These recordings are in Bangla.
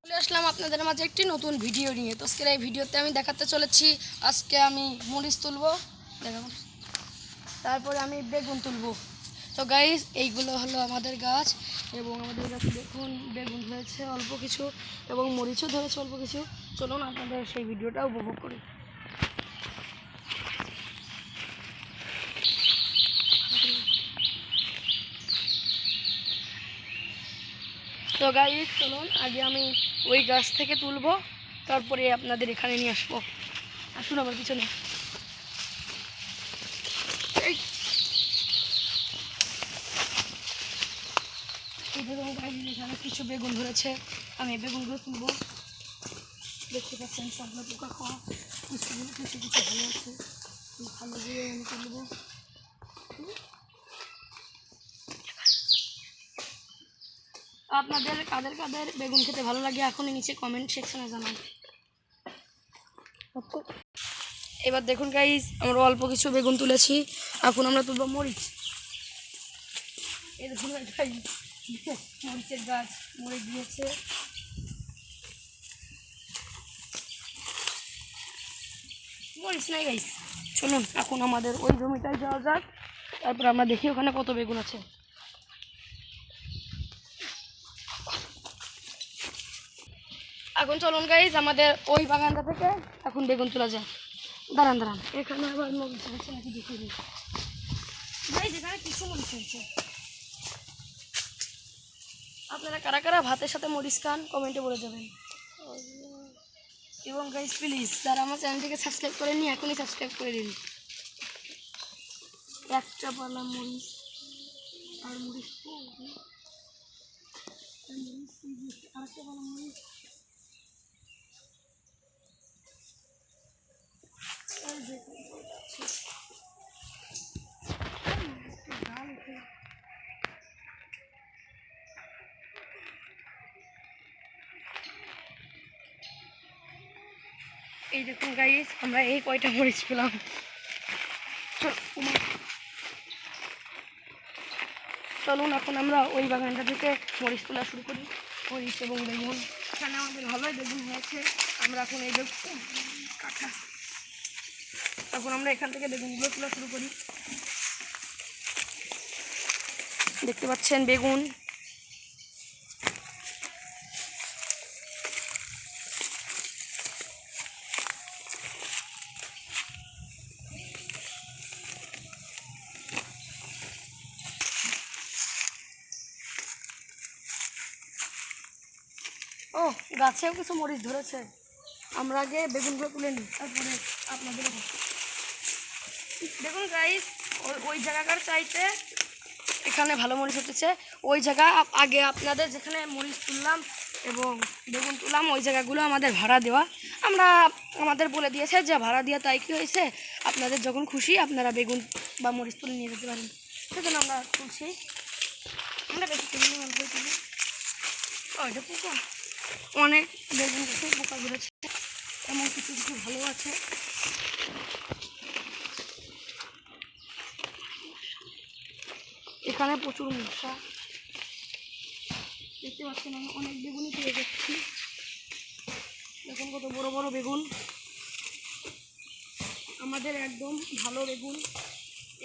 চলে আসলাম আপনাদের মাঝে একটি নতুন ভিডিও নিয়ে। তো আজকের এই ভিডিওতে আমি দেখাতে চলেছি আজকে আমি মরিচ তুলবো, দেখাবো, তারপরে আমি বেগুন তুলবো। তো গাইস এইগুলো হলো আমাদের গাছ এবং আমাদের গাছে দেখুন বেগুন ধরেছে অল্প কিছু এবং মরিচও ধরেছে অল্প কিছু। চলুন আপনাদের সেই ভিডিওটা উপভোগ করি। তো গাইস চলুন আগে আমি ওই গাছ থেকে তুলবো, তারপরে আপনাদের এখানে নিয়ে আসবো। আসুন আমার পিছনে। এই দেখুন গাইস এখানে কিছু বেগুন ধরেছে, আমি বেগুনগুলো তুলবো। দেখতে পাচ্ছেন সবগুলো পোকা খাওয়া, কিছু কিছু কিছু ভালো আছে, ভালো দিয়ে আমি তুলবো। আপনাদের কাদের কাদের বেগুন খেতে ভালো লাগে এখনই নিচে কমেন্ট সেকশনে জানান। এবার দেখুন গাইস আমরা অল্প কিছু বেগুন তুলেছি, এখন আমরা তুলবো মরিচ। এই দেখুন গাইস মরিচের গাছ মরে গিয়েছে। মরিচ নাই গাইস। চলুন এখন আমাদের ওই জমিটায় যাওয়া যাক, তারপর আমরা দেখি ওখানে কত বেগুন আছে। এখন চলুন গাইস আমাদের ওই বাগানটা থেকে এখন বেগুন তোলা যায়। দাঁড়ান দাঁড়ান, এখানে আবার মরিচ আছে নাকি দেখে নিই। গাইস এখানে কিছু মরিচ আছে। আপনারা কারা কারা ভাতের সাথে মরিচ খান কমেন্টে বলে যাবেন। এবং গাইস প্লিজ যারা আমার চ্যানেলটিকে সাবস্ক্রাইব করেননি এখনই সাবস্ক্রাইব করে দিন। একটা পালা মরিচ আর মরিচ আরেকটা পালা মরিচ। এই দেখুন গাইস আমরা এই কয়টা মরিচ পেলাম। চলুন এখন আমরা ওই বাগানটা থেকে মরিচ তোলা শুরু করি। মরিচ এবং বেগুন এখানে আমাদের ভালোই বেগুন হয়েছে। আমরা এখন এই বেগুন কাটা, এখন আমরা এখান থেকে বেগুনগুলো তোলা শুরু করি। দেখতে পাচ্ছেন বেগুন। ও গাছেও কিছু মরিচ ধরেছে, আমরা আগে বেগুনগুলো তুলে নিই তারপরে আপনাদের দেখুন গাইস ওই জায়গাকার চাইতে এখানে ভালো মরিচ হতেছে। ওই জায়গা আগে আপনাদের যেখানে মরিচ তুললাম এবং বেগুন তুললাম ওই জায়গাগুলো আমাদের ভাড়া দেওয়া। আমরা আমাদের বলে দিয়েছে যে ভাড়া দেওয়া, তাই কি হয়েছে আপনাদের যখন খুশি আপনারা বেগুন বা মরিচ তুলে নিয়ে যেতে পারেন। সেজন্য আমরা তুলছি, আমরা বেশি তুলি অল্পই তুলি। ওইটা পোকা, অনেক বেগুন গাছে পোকা ধরেছে, এমন কিছু কিছু ভালো আছে। এখানে প্রচুর মশা দেখতে পাচ্ছেন, আমি অনেক বেগুনই পেয়ে যাচ্ছি। দেখুন কত বড় বড় বেগুন, আমাদের একদম ভালো বেগুন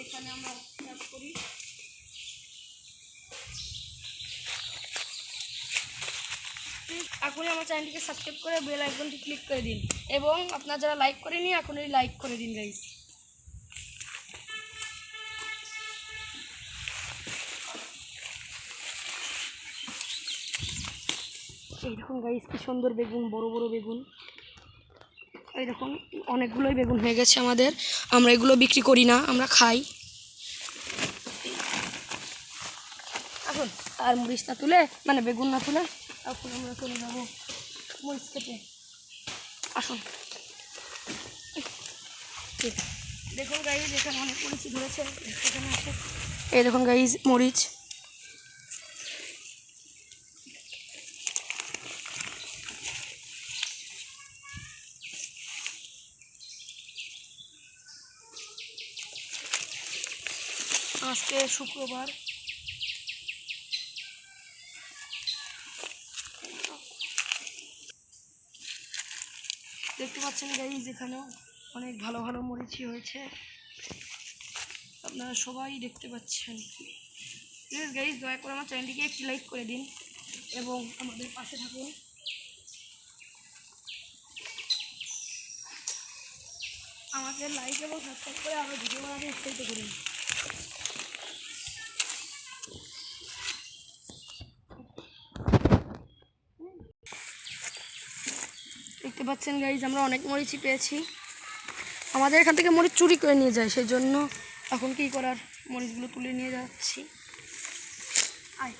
এখানে আমরা চাষ করি। এখনই আমার চ্যানেলটিকে সাবস্ক্রাইব করে বেল আইকনটি ক্লিক করে দিন এবং আপনারা যারা লাইক করেনি এখনই লাইক করে দিন গাইস। এই দেখুন গাইস কি সুন্দর বেগুন, বড় বড় বেগুন। এই দেখুন অনেকগুলোই বেগুন হয়ে গেছে আমাদের, আমরা এগুলো বিক্রি করি না, আমরা খাই। এখন আর মরিচ না তুলে মানে বেগুন না তুলে এখন আমরা চলে যাবো মরিচ খেতে। আসুন দেখুন গাইজ এখানে অনেক মরিচ ধরেছে, এখানে আসে। এই দেখুন গাইজ মরিচ। আজকে শুক্রবার, দেখতে পাচ্ছেন গাইজ এখানেও অনেক ভালো ভালো মরিচি হয়েছে, আপনারা সবাই দেখতে পাচ্ছেন। প্লিজ গাইজ দয়া করে আমার চ্যানেলটিকে একটি লাইক করে দিন এবং আমাদের পাশে থাকুন। আমাকে লাইক এবং সাবস্ক্রাইব করে আরও ভিডিও বানাতে উৎসাহিত করুন। দেখতে পাচ্ছেন গাইজ আমরা অনেক মরিচই পেয়েছি। আমাদের এখান থেকে মরিচ চুরি করে নিয়ে যায়, সেই জন্য এখন কী করার, মরিচগুলো তুলে নিয়ে যাচ্ছি। আয়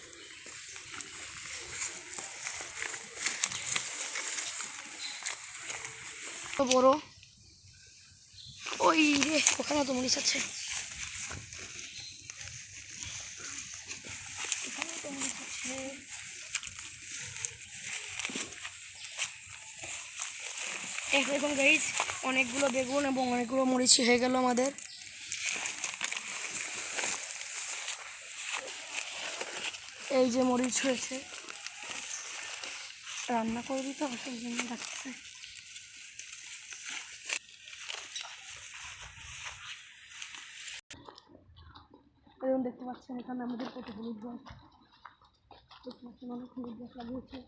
বড় ওই রে, ওখানে তো মরিচ আছে, এখানে তো মরিচ আছে। এখন গাইজ অনেকগুলো বেগুন এবং অনেকগুলো মরিচ হয়ে গেল আমাদের। এই যে মরিচ হয়েছে, রান্না করবি তো সেই জন্য ডাকছে। এবং দেখতে পাচ্ছেন এখানে আমাদের কত হলুদ গাছ, দেখতে পাচ্ছেন অনেক হলুদ গাছ লাগিয়েছে।